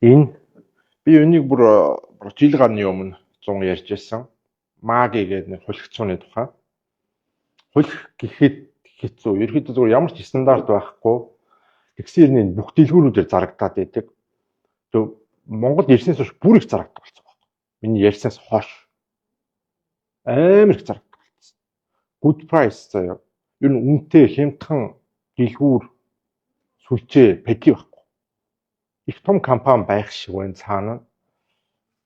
Энэ би өнийг бүр жил гарны өмнө 100 ярьж байсан. Маги гэдэг нэг хулигцооны тухай. Хулих гэхэд хэцүү. Ерөнхийдөө зөвхөн ямар ч стандарт байхгүй. Тэгсэрний бүх дэлгүүрүүдээр зарагдаад байдаг. Тэг Монгол ирснээс хойш бүр их зарагддаг болсон байна. Миний ярьснаас хойш амар их зарагддаг болсон. Good price заяа. Ер нь үнэтэй хямдхан дэлгүүр сүлжээ пэти байхгүй. Их том компани байх шиг байна цаана.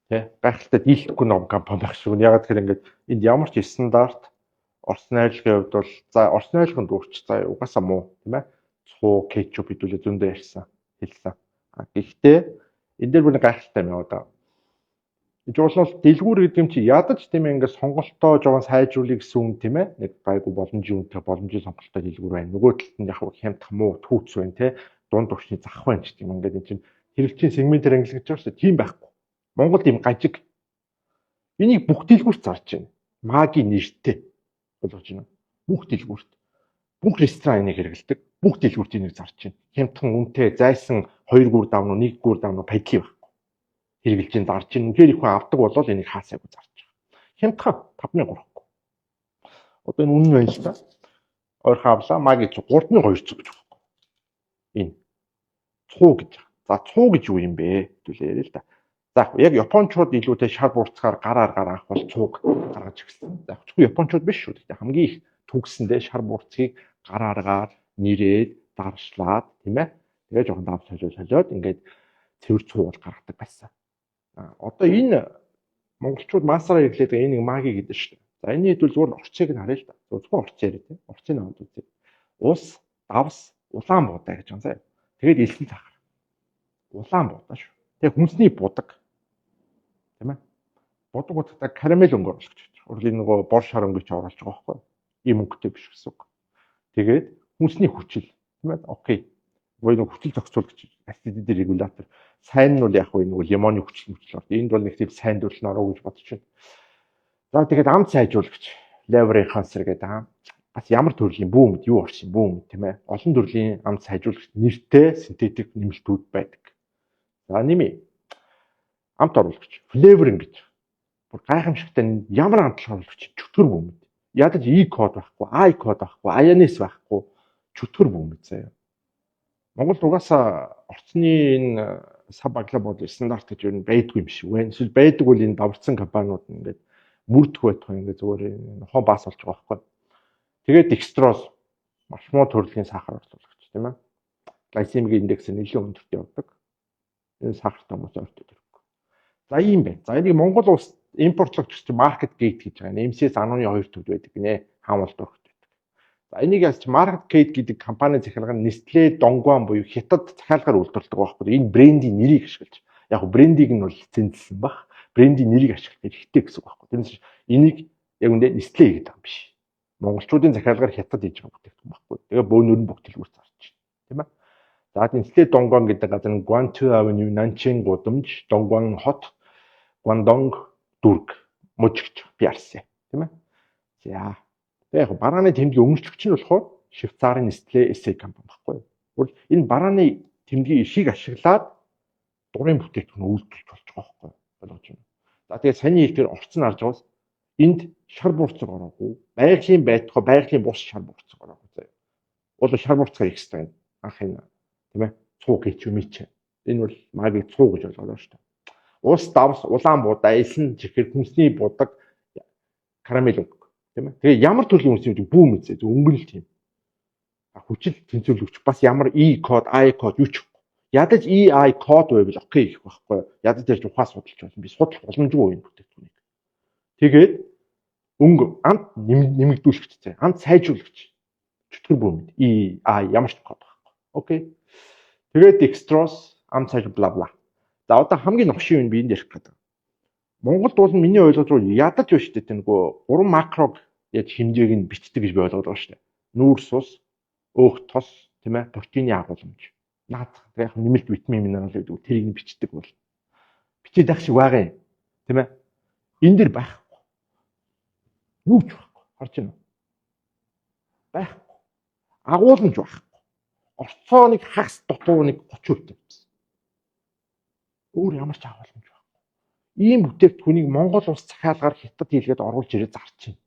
Тэ гайхалтай дийлдэхгүй ном компани байх шиг. Яг тэгэхээр ингээд энд ямар ч стандарт Орос найрлагын хувьд бол за Орос найрлагын дүүрч за угаасаа муу тийм ээ. Цуу кетчуп хэдүүлээ зөндөө ярьсан хэлсэн. Гэхдээ энэ дээр бүр гайхалтай юм яваа да. Жуулал дэлгүүр гэдэг юм чи ядаж тийм ээ ингээд сонголтоо жоохон сайжруулах гэсэн үг тийм ээ. Нэг гайгүй боломжийн үнэтэй боломжийн сонголттой дэлгүүр байна. Нөгөө талд нь яг хямдхан муу түүц байна тийм ээ. Дунд төвчний зах байна ч тийм ингээд энэ чинь хэрэглэгчийн сегментээр ангилгаж байгаа шүү дээ. Тийм байхгүй. Монголд ийм гажиг. Энийг бүх дэлгүүрт зарж байна. Маги нэртэй болгож байна. Бүх дэлгүүрт. Бүх ресторан энийг хэрэглэдэг. Бүх дэлгүүрт энийг зарж байна. Хямдхан үнэтэй зайсан 2 гүр давно 1 гүр давно пайдли байхгүй. Хэрэглэж дарж байна. Үнэхээр их хүн авдаг болол энийг хаасаагүй зарж байгаа. Хямдхан 5,300. Одоо энэ үнэн байна л та. Ойрхон авлаа маги 3,200 гэж байна. Энэ цуу гэж. За цуу гэж юу юм бэ? Хэвлээ яриа л да. За яг японочууд илүүтэй шар буурцгаар гараар гарах бол цууг гаргаж ирсэн. За зөвхөн японочууд биш шүү. Гэхдээ хамгийн их төгсөндөө шар буурцгийг гарааргаар нэрээд даршлаад тийм ээ. Тэгээ жоохон дав солиод ингээд цэвэр цуу бол гаргадаг байсан. Одоо энэ монголчууд массаараа хэрэглээд байгаа энэ нэг маги гэдэг шүү дээ. За энэ хэдүүл зүгээр орцыг нь харъя л да. Зөвхөн орц яриа тийм. Орцыг нь аваад үзье. Ус, давс, улаан буудаа гэж байна заа. Тэгээд элсэн цахар. Улаан буудаа шүү. Тэгээ хүнсний будаг. Тийм ээ. Будаг удаа карамел өнгө оруулж байгаа. Урлагийн нөгөө бор шар өнгөч оруулж байгаа байхгүй юу? Ийм өнгөтэй биш гэсэн үг. Тэгээд хүнсний хүчил тийм ээ. Окей. Нөгөө хүчил зохицуул гэж ацидын регулятор. Сайн нь бол яг нөгөө лимоны хүчил орд. Энд бол нэг тийм сайн дүрлэн ороо гэж бодож байна. За тэгээд амт сайжуулагч lever enhancer гэдэг бас ямар төрлийн бүүмд юу орсон бүүм тийм ээ. Олон төрлийн амт сайжуулагч нэртэй синтетик нэмэлтүүд байдаг. За нэмээ. Амт оруулагч flavoring гэж. Бүр гайхамшигтай ямар амт оруулагч чөтгөр бүүмэд. Ядаж E код байхгүй, I код байхгүй, INS байхгүй чөтгөр бүүмэд заяа. Монгол угаасаа орцны энэ саб баглаа бодол стандарт гэж юу байдгүй юм шиг байна. Эсвэл байдаг бол энэ даварцсан компаниуд ингээд мөрдөх байх юм ингээд зүгээр нохоо баас болж байгаа байхгүй. Тэгээд dextrose маш муу төрлийн сахар оруулагч тийм ээ. Глайцемик индекс нэлээд өндөрт явдаг. Энэ сахартай хүмүүс ойртод ирэхгүй. За ийм байна. За энийг Монгол улс импортлогч гэж market gate гэж байгаа. MCS 12 төвд байдаг гинэ. Хаамлалт өргөт байдаг. За энийг яаж market gate гэдэг компани захирга нь Nestlé Dongguan буюу Хятад захиалгаар үйлдвэрлэдэг байхгүй. Энэ брендийн нэрийг ашиглаж. Яг брендийг нь бол лицензэлсэн баг. Брендийн нэрийг ашиглах хэрэгтэй гэсэн үг байхгүй. Тэрнээс энийг яг үндэ Nestlé гэдэг юм биш. Монголчуудын захиалгаар Хятад хийж байгаа бүтээгдэхүүн байхгүй. Тэгээ бөөнөр нь бүгдэлгүүр зарж байна. Тийм ээ. За Nestlé Dongguan гэдэг газар нь Guangzhou Avenue, Nanjing гудамж, Dongguan хот, Guangdong дүрг, мужигч пиарсан тийм ээ. За яг барааны тэмдэг өмчлөгч нь болохоор Швейцарын Nestlé SA компани байхгүй юу. Энэ барааны тэмдгийн ишийг ашиглаад дурын бүтээгдэхүүн үйлдвэрлэж болж байгаа байхгүй юу. Болгож байна. За тэгээд саний хэлээр орцсон харж байгаас энд шар буурцаг ороогүй, байгалийн байтугай байгалийн бус шар буурцаг ороогүй заяа. Бол шар буурцгаар их хэвээр анх энэ тийм ээ цуу гэж юм чи. Энэ бол магийг цуу гэж ойлгоод шүү дээ. Ус давс улаан буудаа элсэн чихэр хүнсний будаг карамел өнгө тийм ээ. Тэгээ ямар төрлийн хүнсний будаг бүүм үзээ өнгөн л тийм. Хүчил тэнцвэрлэгч бас ямар E код, I код юу ч ядаж EI код байвал окей гэх байхгүй. Ядаж тэрч ухаас судалж болно. Би судалж боломжгүй юм бүтээгдэхүүнийг. Тэгээд өнгө амт нэмэгдүүлэгчтэй. Амт сайжруулагч. Чөтгөр бүүмэд EI ямар ч код байхгүй. Окей. Тэгээд dextrose амт сайжруул бла бла. За одоо хамгийн новшин юм би энд ярих гэдэг. Монголд бол миний ойлгож байгаа ядаж байна шүү дээ. Тэнгүү 3 макрог яаж хэмжээг нь бичдэг гэж би ойлгоод байгаа шүү дээ. Нүүрс ус, өөх тос, тийм ээ, протеины агуулмж. Наадах яг нэмэлт витамин минерал гэдэг тэрийг нь бичдэг бол. Бичээд ах шиг байгаа юм. Тийм ээ. Энэ дэр байхгүй. Юу ч байхгүй. Харж байна уу? Байхгүй. Агуулмж байхгүй. Орцоо нэг хагас дутуу нэг 30% тавьсан. Өөр ямар ч агуулмж байхгүй. Ийм бүтээгдэхүүнийг Монгол улс захиалгаар хятад хийлгээд оруулж ирээд зарж байна.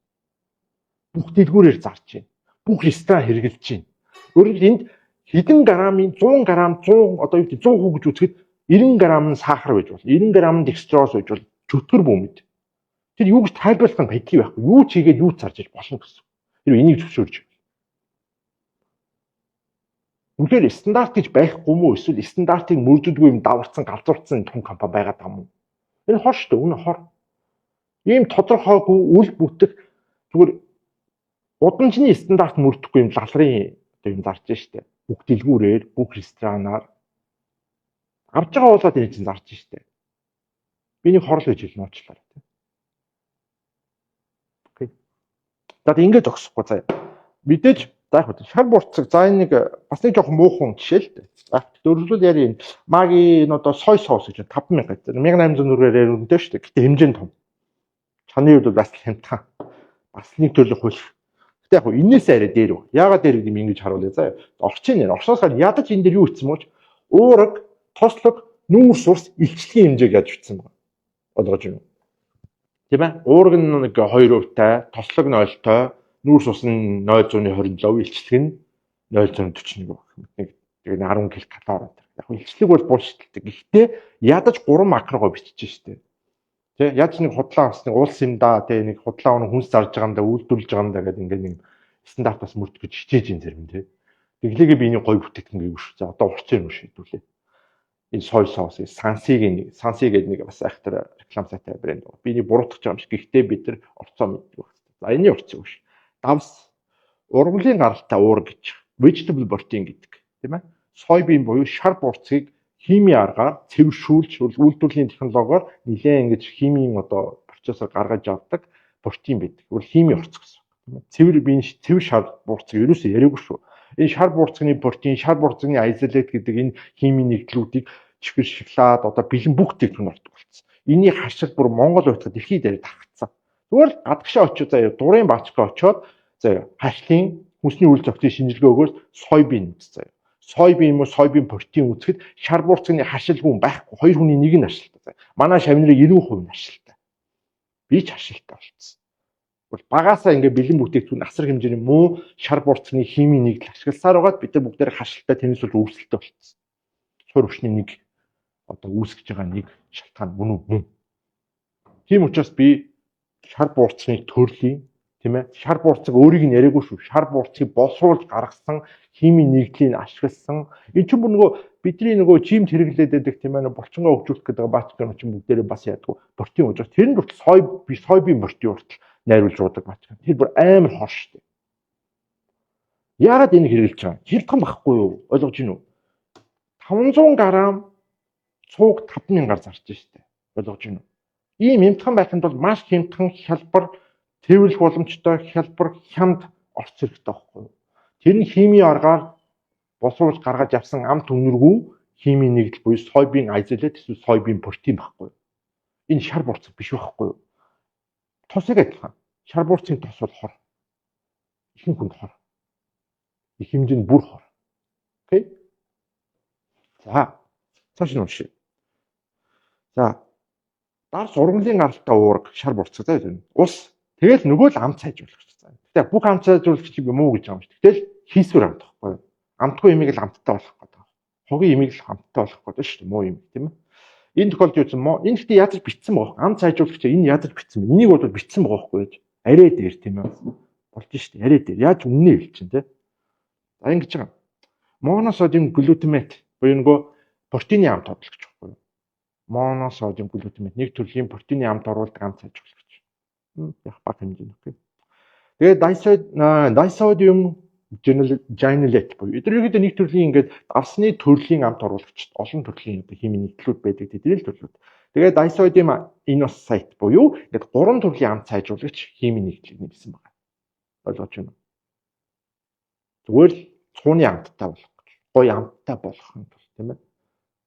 Бүх дэлгүүрээр зарж байна. Бүх ресторан хэрэгжилж байна. Өөрөөр хэлбэл энд хэдэн грамын 100 грамм 100 одоо юу гэдэг 100 хүү гэж үзэхэд 90 грамм нь сахар байж болно. 90 грамм нь декстрос байж болно. Чөтгөр бөмбөд. Тэр юу гэж тайлбарлах нь байдгүй байхгүй. Юу ч хийгээд юу ч зарж иж болно гэсэн. Тэр энийг зөвшөөрж. Үнэхээр стандарт гэж байхгүй мó эсвэл стандартыг мөрддөггүй юм даварцсан галзуурцсан том компани байгаад байгаа юм. Энэ хор шүү дээ. Үнэ хор. Ийм тодорхойгүй үл бүтэх зүгээр удамжны стандарт мөрдөхгүй юм лалрын одоо юм зарж штэ. Бүх дэлгүүрээр, бүх ресторанаар авж байгаа болоод энэ чинь зарж штэ. Би нэг хорл гэж хэлнэ уучлаарай. Окей. За ингэж зогсохгүй заяа. Мэдээж за яг шар бурцаг за энэ нэг бас нэг жоохон муухан жишээ л дээ. За дөрвөлөл яри энэ магийн одоо сой соус гэж 5000 гэдэг. 1800 өрөөр шүү дээ. Гэтэ хэмжээ нь том. Чаны үед бас хямдхан. Бас нэг төрлийн хөл. Гэтэ яг энээс арай дээр үү. Яагаад дээр гэм ингэж харуулъя заа. Орчин нэр. Орсоосоор ядаж энэ дээр юу хийсэн мөч? Уураг, тослог, нүүрс урс илчлэгийн хэмжээг яаж бичсэн байна. Ойлгож байна уу? Тийм ээ. Уураг нь нэг 2%-тай, тослог 0-той, нүүрс ус нь 0.27, илчлэг нь 0.41. Нэг 10 ккал. Яг илчлэг бол бууштай. Гэхдээ ядаж 3 макрогоо бичиж штэ. Тэ яаж нэг худлаа авсныг уулс юм да. Тэ нэг худлаа өнө хүнс зарж байгаа юм да, үйлдвэрлэж байгаа юм да гэдэг ингээд нэг стандартаас мөрдгөж хичээж ин зарим тэ. Тэглээгээ би энийг гоё бүтээгдэхүүн гэв шүү. За одоо урчин юм шийдвүлээ. Энэ сой соус, санси гэдэг нэг бас айхтар реклам сайтай брэнд. Би энийг буруутгах юм шиг. Гэхдээ бид нар орцоо мэддэг байна. За энэ урчин биш. Давс ургамлын гаралтай уур гэж vegetable protein гэдэг тийм ээ. Сойбийн буюу шар бурцгийг химийн аргаар цэвэршүүлж үйлдвэрлэлийн технологиор нэлээд ингэж химийн одоо процессор гаргаж авдаг протеин байдаг. Өөр химийн орц гэсэн. Цэвэр шар бурцыг ерөөсөө яриаггүй шүү. Энэ шар бурцгийн протеин, шар бурцгийн isolate гэдэг энэ химийн нэгдлүүдийг чихэр шоколад одоо бэлэн бүх технологи ордог болсон. Энийг хашил бүр Монгол байтугай дэлхийд дээр давхцсан. Зүгээр л гадагшаа очиж заяа дурын баачгаа очиод заяа хашлын хүнсний үйл зохицын шинжилгээ өгөөс сойбин үз заяа. Сойбин юм уу сойбин протеин үзэхэд шар бурцгийн хашилгүй байхгүй. Хоёр хүний нэг нь ашигладаг. Манай шавнырыг 90% нь ашигладаг. Би ч ашигладаг болцсон. Бол багаасаа ингээ бэлэн бүтээгдэхүүн асар хэмжээний муу шар бурцгийн химийн нэгдэл ашигласаар байгаад бид нар бүгдээр хашилтаа тэрнээс бол үүсэлтэй болцсон. Сур өвчний нэг одоо үүсгэж байгаа нэг шалтгаан мөн. Тийм учраас би шар бурцгийн төрлийн тийм ээ шар бурцаг өөрийг нь яриаггүй шүү. Шар бурцыг боловсруулж гаргасан химийн нэгдлийг ашигласан. Энэ ч нөгөө бидний нөгөө жимд хэрэглээд байдаг тийм ээ булчингоо хөгжүүлэх гэдэг баачкан ч бүгдээрээ бас яадаг. Протеин уужрах. Тэр нь бол сойбин протеин уртал найруулж уудаг баачкан. Тэр бүр амар хор шүү дээ. Яагаад энийг хэрэглэж байгаа? Хилдхан байхгүй юу? Ойлгож байна уу? 500 г цууг 5000-аар зарж штэ. Ойлгож байна уу? Ийм хямдхан байханд бол маш хямдхан хялбар тэрвэрлэх боломжтой хялбар хямд орц хэрэгтэй байхгүй юу? Тэр нь химийн аргаар босруулж гаргаж авсан ам түнэргүй химийн нэгдэл буюу сойбин isolate эсвэл сойбин протеин байхгүй юу? Энэ шар бурцаг биш байхгүй юу? Тосыг адилхан. Шар бурцгийн тос бол хор. Ихэнх хүнд хор. Их хэмжээнд бүр хор. Окей? За. Цааш нь уншия. За. Дарс ургамлын гаралтай уураг шар бурцаг заа юу? Ус. Тэгэл нөгөө л амт сайжруулах гэсэн. Гэтэ бүх амт сайжруулах чинь муу гэж байгаа юм шүү. Тэгэл хийсвэр амт байхгүй юу? Амтгүй имийг л амттай болох гэдэг. Хогийн имийг л амттай болох гэдэг шүү. Муу юм тийм ээ. Энэ тохиолдолд юусан мó? Энэ гэхдээ ядаж битсэн байгаа. Амт сайжруулах чинь энэ ядаж битсэн. Энийг бол битсэн байгаа байхгүй юу? Арай дээр тийм ээ. Болж шүү. Арай дээр. Яаж үнэ хэл чинь те. За ингэж байгаа. Моносодиум глутамат буюу нөгөө протеины амт тодлогч байхгүй юу? Моносодиум глутамат нэг төрлийн протеины амт оруулдаг амт сайжруулах. Яг баг хэмжээний үгүй. Тэгээд дисодиум генолат буюу эдгээр нэг төрлийн ингээд дарсны төрлийн амт оруулагчд олон төрлийн одоо химийн нэгдлүүд байдаг тэдний төрлүүд. Тэгээд дисодиум иносайт буюу ингээд 3 төрлийн амт сайжруулагч химийн нэгдлийг нэгсэн байна. Ойлгож байна уу? Зүгээр л цууны амттай болох гэж. Гоё амттай болох юм бол тийм ээ.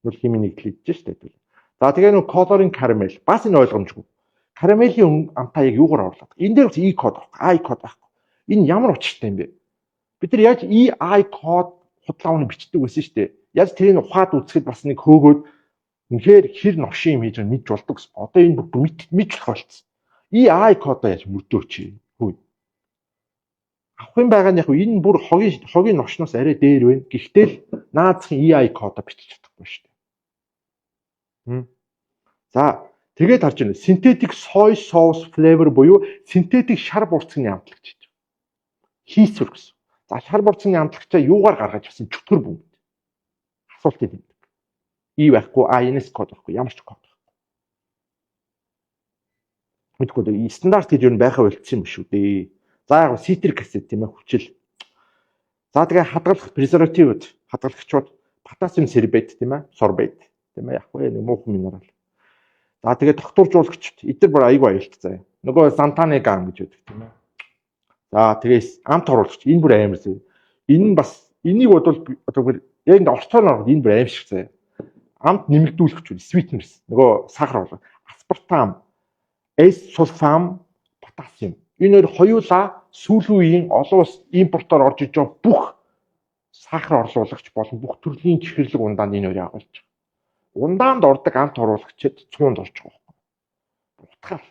Нүр химийн нэгдэл идэж штэ тэгвэл. За тэгээ нэг колорын карамел бас энэ ойлгомжгүй. Карамелийн амтаа яг юугаар орлоо? Энэ дээр E код байхгүй, I код байхгүй. Энэ ямар учиртай юм бэ? Бид нар яаж I код худлааны бичдэг байсан шүү дээ. Яаж тэрийг ухаад үзэхэд бас нэг хөөгөөд Үнэхээр хэр новшин юм хийж байгаа мэдж болдог гэсэн. Одоо энэ бүр мэдж болох болцсон. EI кодоо яаж мөрдөөч хүү. Авах юм байгаа нь яг энэ бүр хогийн новшноос арай дээр байна. Гэхдээ л наазахын EI кодоо бичиж чадахгүй шүү дээ. За тэгээд харж байна. Synthetic soy sauce flavor буюу синтетик шар бурцгийн амтлагч гэж байна. Хийсвэр гэсэн. За шар бурцгийн амтлагчаа юугаар гаргаж авсан чөтгөр бөмбөг. Асуулт юм. И байхгүй, энэс код байхгүй, ямар ч код байхгүй. Мэдгүй стандарт гэж юу байхаа болцсон юм шүү дээ. За яг citric acid тийм ээ хүчил. За тэгээ хадгалах презервативууд, хадгалагчууд потасиум сорбет тийм ээ, сорбет тийм ээ яг нэг муухан минерал. За тэгээ докторжуулагчд эдгээр бүр аягүй аюулт заяа. Нөгөө сантаны гам гэж үүдэг тийм ээ. За тэгээс амт оруулагч энэ бүр амар заяа. Энэ нь бас энийг бодвол одоо яг ингэ орцоор ороход энэ бүр аимшиг заяа. Амт нэмэгдүүлэгч үү, sweeteners, нөгөө сахар болоо, аспартам, S-сульфам, потасиум. Энэ хоёулаа сүүлийн үеийн олон улс импортоор орж иж байгаа бүх сахар орлуулагч болон бүх төрлийн чихэрлэг ундаанд энэ хоёрыг агуулж байгаа. Ундаанд ордог амт оруулагчид цуунд орж байгаа байхгүй. Утгаар.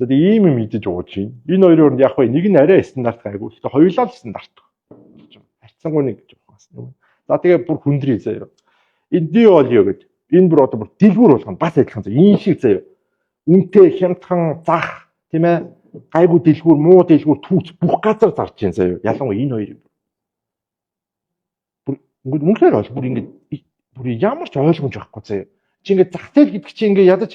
Тэгээд ийм юм идэж ууж байна. Энэ хоёроор яг нэг нь арай стандарт гайгүй. Гэхдээ хоёулаа л стандарт. Харьцангуй нэг гэж байна. За тэгээ бүр хүндрий заяа. Энэ диолио гэдэг. Энэ бүр одоо бүр дэлгүүр болгоно бас адилхан заяа. Энэ шиг заяа. Үнтэй хямдхан зах тийм ээ. Гайгүй дэлгүүр, муу дэлгүүр, түүц бүх газар зарж байна заяа. Ялангуяа энэ хоёрыг. Бүр ингээд мөнхөр бол бүр ингээд бүр ямар ч ойлгомж байхгүй заяа. Чи ингээд зах зээл гэдэг чи ингээд ядаж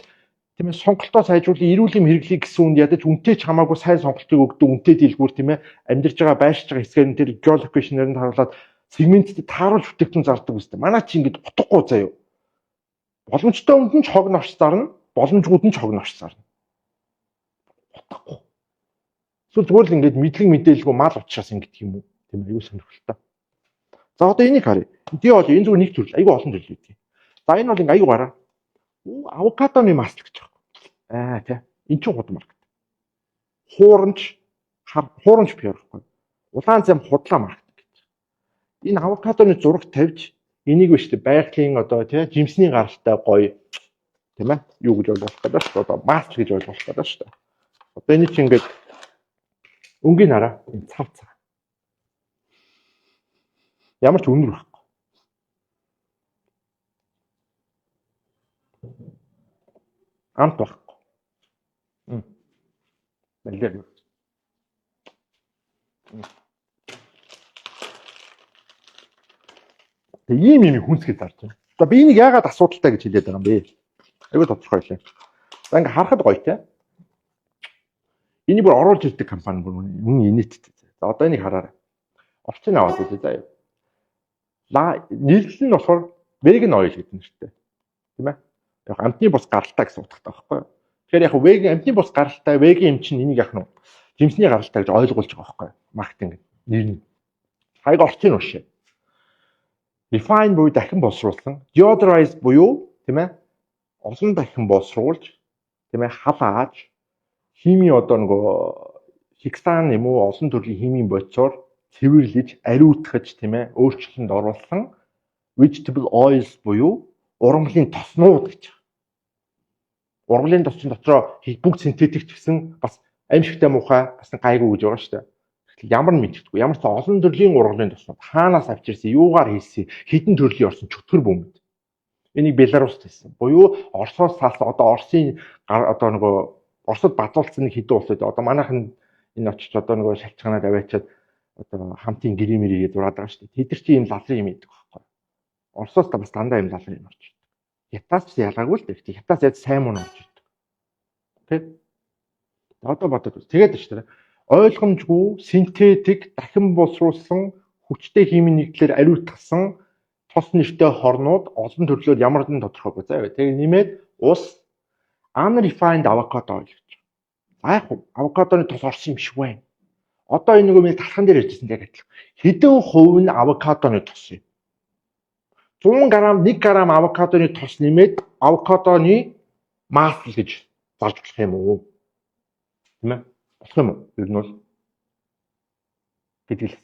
тийм ээ сонголтоо сайжруулах, эрүүл юм хэрэглэе гэсэн үнд ядаж үнтэй ч хамаагүй сайн сонголтыг өгдөг үнтэй дэлгүүр тийм ээ. Амьдарч байгаа байшиж байгаа хэсгээр тэр geolocation-ээр нь харуулад сегменттэй тааруулж бүтээгдэхүүн зардаг үстэй. Манай чи ингэж утгагүй заяа. Боломжтой үнд нь ч хог навч зарна, боломжгүйд нь ч хог навч зарна. Утгагүй. Зүгээр л ингэж мэдлэг мэдээлгүй мал уучраас ингэдэг юм уу? Тийм аюу сонирхолтой. За одоо энийг харъя. Тий бол энэ зүгээр нэг төрөл, аюу олон төрөл үүдэг. За энэ бол ингэ аюу гараа. Авокадоны масл гэж байна. Тий. Энд чинь худал маркет. Хуурамч пиарахгүй. Улаан зам худлаа маркет. Энэ авокадоны зураг тавьж энийг биш байгалийн одоо тий жимсний гаралтай гоё тийм ээ юу гэж ойлгох гэдэг шүү дээ. Одоо маск гэж ойлгох гэдэг шүү дээ. Одоо энэ чинь ингээд өнгийн хараа цав. Ямар ч үнэр байхгүй. Амт байхгүй. Бэлдээ. Ийм юм хүнсгэж зарж байна. За би энийг яагаад асуудалтай гэж хэлээд байгаа юм бэ? Аюу тодорхой лээ. За ингээ харахад гоё те. Энийг бүр оруулж ирдэг компани бүр үнэ инээдтэй. За одоо энийг хараарай. Орчин аваад үзье заяа. Нийлэл нь болохоор vegan oil гэдэг нэртэй. Тийм ээ. Яг амтны бус гаралтай гэсэн утгатай байхгүй юу? Тэгэхээр яг vegan амтны бус гаралтай vegan юм чинь энийг яг нь жимсний гаралтай гэж ойлгуулж байгаа байхгүй юу? Маркетинг нэр нь. Хайг орчин уушээ. Refine буюу дахин боловсруулсан, deodorize буюу тийм ээ олон дахин боловсруулж тийм ээ халааж хими одоо нөгөө хексан юм уу олон төрлийн химийн бодисоор цэвэрлэж ариутгаж тийм ээ өөрчлөлтөнд оруулсан vegetable oils буюу ургамлын тоснууд гэж. Ургамлын тосны дотроо бүгд синтетик гэсэн бас аимшигтай муухай бас гайгүй гэж байгаа шүү дээ. Ямар мэддэггүй ямар ч олон төрлийн ургамлын тоснууд хаанаас авчирсан юугаар хийсэн хэдэн төрлийн орсон чөтгөр бөмбөд. Энийг Беларуст хийсэн. Буюу Оросоос салсан одоо Оросын одоо нөгөө Оросод бадуулсан нэг хэдэн улсууд одоо манайхан энэ очиж одоо нөгөө шалчганаад аваачаад одоо хамтын гэрэмэрийг зураад байгаа шүү дээ. Тэд нар чи ийм лалрын юм идэг байхгүй. Оросоос та бас дандаа ийм лалрын юм орж ирдэг. Хятадч ялгаагүй л дээ. Хятадч яаж сайн муу орж ирдэг. Тэ? Одоо бодоод үз. Тэгээд шүү дээ. Ойлгомжгүй синтетик дахин боловсруулсан хүчтэй химийн нэгдлэр ариутгасан тос нэртэй хорнууд олон төрлөөр ямар нэгэн тодорхойгүй заа. Тэгээ нэмээд ус unrefined avocado oil гэж. Яг авокадоны тос орсон юм шиг байна. Одоо энэ нөгөө миний талхан дээр ярьжсэн яг адилхан. Хэдэн хувь нь авокадоны тос юм? 100 г 1 г авокадоны тос нэмээд авокадоны масл гэж зарж болох юм уу? Тийм ээ? Болох юм уу? Ер нь бол гэдэг л.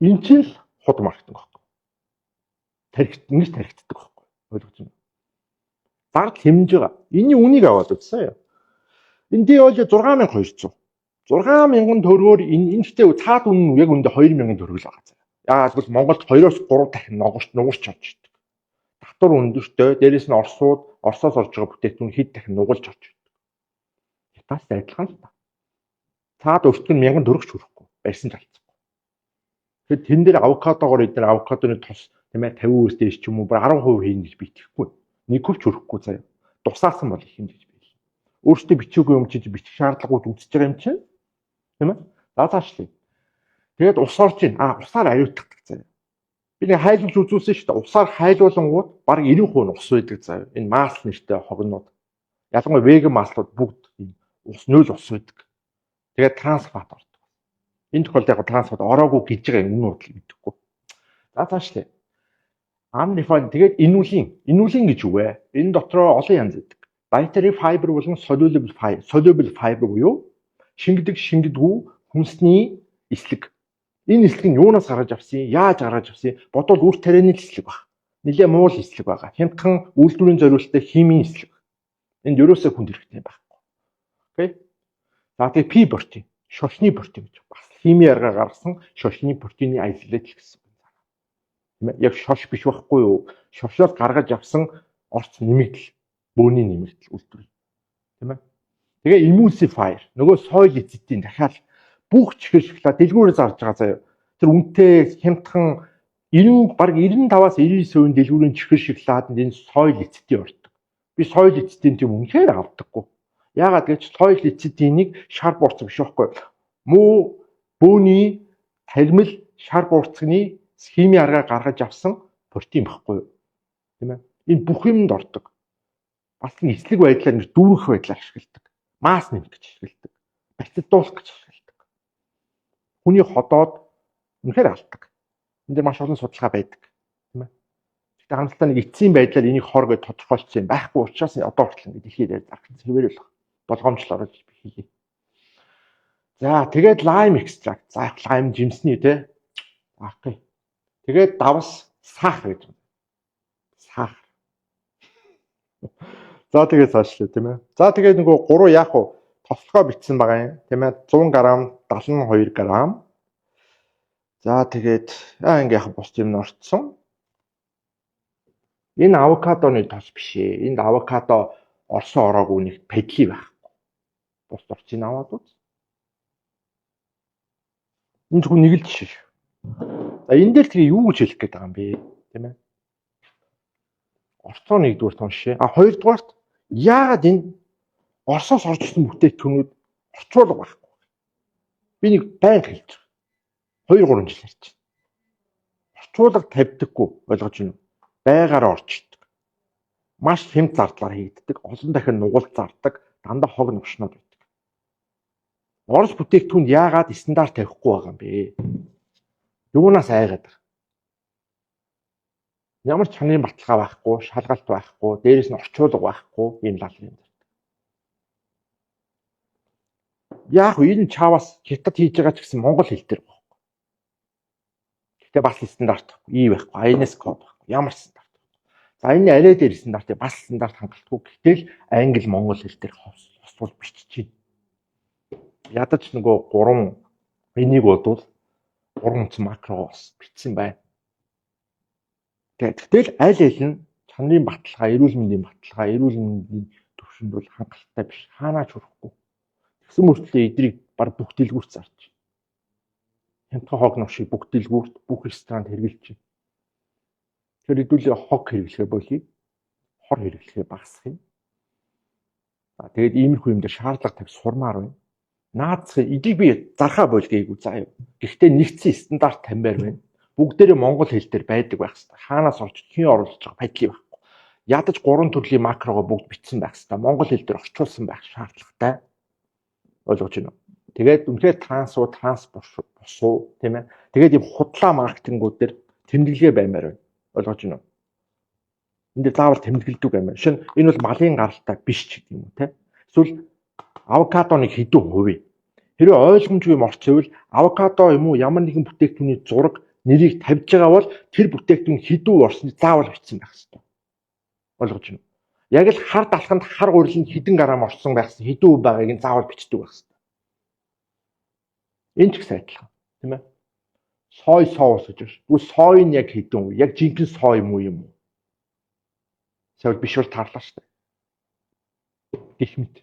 Энэ чинь л хот маркетинг байхгүй. ингэж тархитдаг байхгүй. Ойлгож байна. Зардал хэмнэж байгаа. Энийн үнийг аваад үзсэн. Энд дээ бол 6200. 6000 төгрөгөөр энэтэй цаад үнэ нь яг үндэ 2000 төгрөг л байгаа. Яагаад гэвэл Монголд 2-оос 3 дахин нугарч орж ирдэг. Татвар өндөртэй, дээрэс нь Оросоос орж байгаа бүтээгдэхүүн хэд дахин нугалж орж ирдэг. Ятаас адилхан л та. Цаад өртгөн 1000 төгрөгч хүрэхгүй байсан ч алцсан. Тэгэхээр тэн дээр авокадогоор эдгээр авокадоны тос тийм ээ 50% дээш ч юм уу 10% хийнэ гэж би итгэхгүй. Нэг хөвч хүрэхгүй заяа. Тусаасан бол их юм гэж би хэлнэ. Өөртөө бичээгүй юм чи бичих шаардлагагүй үзэж байгаа юм чинь. Тийм ээ? Заашлаа. Тэгээд ус орж ийн. Усаар аюутгадаг заяа. Би нэг хайлуулж үзүүлсэн шүү дээ. Усаар хайлуулангууд баг 90% нь ус байдаг заяа. Энэ масл нэртэй хогнууд. Ялангуяа веган маслууд бүгд ус 0 ус байдаг. Тэгээд трансфат ордог. Энэ тохиолдолд яг трансфат ороогүй гэж байгаа юм уу гэдэггүй. Заашлаа. Unrefined тэгээд инулин гэж юу вэ? Энэ дотроо олон янз байдаг. Dietary fiber болон soluble fiber буюу шингэдэггүй хүнсний эслэг. Энэ эслэг нь юунаас гаргаж авсан? Яаж гаргаж авсан? Бодвол үр тарианы эслэг баг. Нилээ муул эслэг байгаа. Хямдхан үйлдвэрийн зориулалттай химийн эслэг. Энд ерөөсөө хүнд хэрэгтэй байхгүй. Окей. За тэгээд пи протеин, шошны протеин гэж бас химиаргаар гаргасан шошны протеины айзлет гэсэн. Яг шош биш байхгүй юу? Шошоос гаргаж авсан орц нэмэгдэл, бөөний нэмэгдэл үйлдвэр. Тийм ээ. Тэгээ emulsifier, нөгөө соёл эцэтийн дахиад бүх чихэр шоколад дэлгүүрээр зарж байгаа заяа. Тэр үнэтэй хямдхан 95-аас 99% дэлгүүрийн чихэр шоколаданд энэ соёл эцэтийн ордог. Би соёл эцэтийн тийм үнэхээр авдаггүй. Яагаад гэж соёл эцэтинийг шар буурцаг биш байхгүй. Муу бөөний тармил шар буурцагны хими аргаар гаргаж авсан протеин багхгүй юу? Тийм ээ. Энэ бүх юмд ордог. Бас нэг эслэг байдлаар нэг дүүрэх байдлаар ашигладаг. Мас нэмэх гэж ашигладаг. Бацидуулах гэж ашигладаг. Хүний ходоод үнэхээр алдаг. Энд дээр маш олон судалгаа байдаг. Тийм ээ. Гэхдээ хамтдаа нэг эцсийн байдлаар энийг хор гэж тодорхойлсон юм байхгүй учраас одоо хүртэл ингэ дэлхийд дээр зарагдсан хэвээрэл баг. Болгоомжлол орж би хийе. За тэгээд lime extract. За lime жимсний те. Окей. Тэгээд давс сахар гэж. Сахар. За тэгээд цаашлаа тийм ээ. За тэгээд нөгөө 3 яах вэ? Тослогоо бичсэн байгаа юм. Тийм ээ. 100 г, 72 г. За тэгээд ингэ яах бус юм орцсон. Энэ авокадоны тос биш ээ. Энд авокадо орсон ороогүй нэг педли байхгүй. Бус орчин аваад үз. Энэ зөвхөн нэг л жишээ шүү. За энэ дээр тэгээ юу гэж хэлэх гээд байгаа юм бэ? Тийм ээ. Орцоо нэгдүгээр туншээ. Хоёрдугаарт яагаад энэ Оросоос орж ирсэн бүтээгдэхүүнүүд орчуулга байхгүй? Би нэг байнга хэлж байгаа. 2-3 жил ярьж байна. Орчуулга тавьдаггүй ойлгож байна уу? Байгаар орж ирдэг. Маш хэмт зардлаар хийгддэг. Олон дахин нугал зардаг. Дандаа хог новшнод байдаг. Орос бүтээгдэхүүнд яагаад стандарт тавихгүй байгаа юм бэ? Юунаас айгаад байгаа? Ямар ч чанарын баталгаа байхгүй, шалгалт байхгүй, дээрээс нь орчуулга байхгүй юм лал юм. Яг энэ чаваас хятад хийж байгаа ч гэсэн монгол хэл дээр байхгүй. Гэтэ бас стандарт байхгүй, байхгүй, INS код байхгүй. Ямар стандарт? За энэ арай дээр стандартыг бас стандарт хангалтгүй. Гэтэл англи монгол хэл дээр хосвол бичиж байна. Ядаж нөгөө 3 энийг бодвол 3 онц макрогоос бичсэн байна. Тэгтэл аль нь чанарын баталгаа, эрүүл мэндийн баталгаа, эрүүл мэндийн төвшөнд бол хангалттай биш. Хаанаач хүрэхгүй. Тэгсэн мөртлөө эдрийг баг бүх дэлгүүрт зарж. Хямдхан хог новшиг бүх дэлгүүрт, бүх ресторанд хэрэгжилж байна. Тэр хэдүүлээ хог хэрэглэхээ болъё. Хор хэрэглэхээ багасгах юм. Тэгээд иймэрхүү юм дээр шаардлага тавь сурмаар байна. Наацхын эдийг би зархаа болгоёгүй заа юу. Гэхдээ нэгдсэн стандарт тамбаар байна. Бүгдээрээ монгол хэл дээр байдаг байх хэрэгтэй. Хаанаас орж хэн оруулж байгаа пайдлыг байхгүй. Ядаж 3 төрлийн макрогоо бүгд бичсэн байх хэрэгтэй. Монгол хэл дээр орчуулсан байх шаардлагатай. Ойлгож байна уу? Тэгээд үнэхээр трансбусуу тийм ээ. Тэгээд ийм худлаа маркетингууд дээр тэмдэглэгээ баймаар байна. Ойлгож байна уу? Энд дээр заавал тэмдэглэдэг баймаар. Шинэ энэ бол малын гаралтай биш ч гэдэг юм уу те. Эсвэл авокадоны хэдэн хувь? Хэрэв ойлгомжгүй морч ивэл авокадо юм уу ямар нэгэн бүтээгдэхүүний зураг нэрийг тавьж байгаа бол тэр бүтээгдэхүүн хэдүү орсныг заавал бичсэн байх хэрэгтэй. Ойлгож байна уу? Яг л хар далханд хар гуриланд хэдэн грамм орсон байхсан хэдүү байгааг нь заавал бичдэг байх хэрэгтэй. Энэ ч их сайдлах, тийм ээ. Сой соус гэж байна. Тэгвэл сой нь яг хэдэн үү? Яг жинхэнэ сой юм уу? Сая биш бол таарлаа шүү дээ. Гэх мэт.